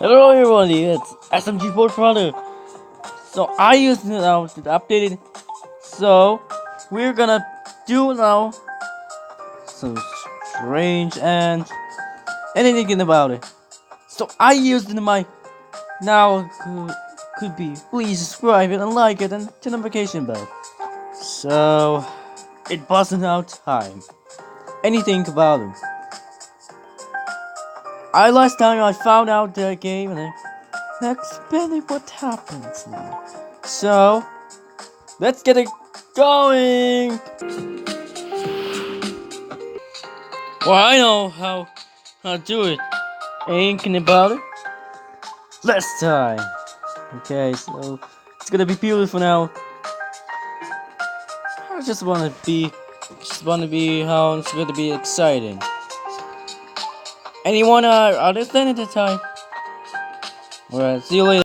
Hello everybody, it's SMG Sport Brother. So I used it now to update it. So we're gonna do now some strange and anything about it. So I used it in my now could be please subscribe it and like it and turn the notification bell. So it wasn't out time. Anything about it. Last time I found out the game and that's really what happens now. So let's get it going. Well, I know how to do it. Anything about it? Last time. Okay, so it's gonna be beautiful now. I just wanna be how it's gonna be exciting. Anyone understand at the time? Alright, see you later.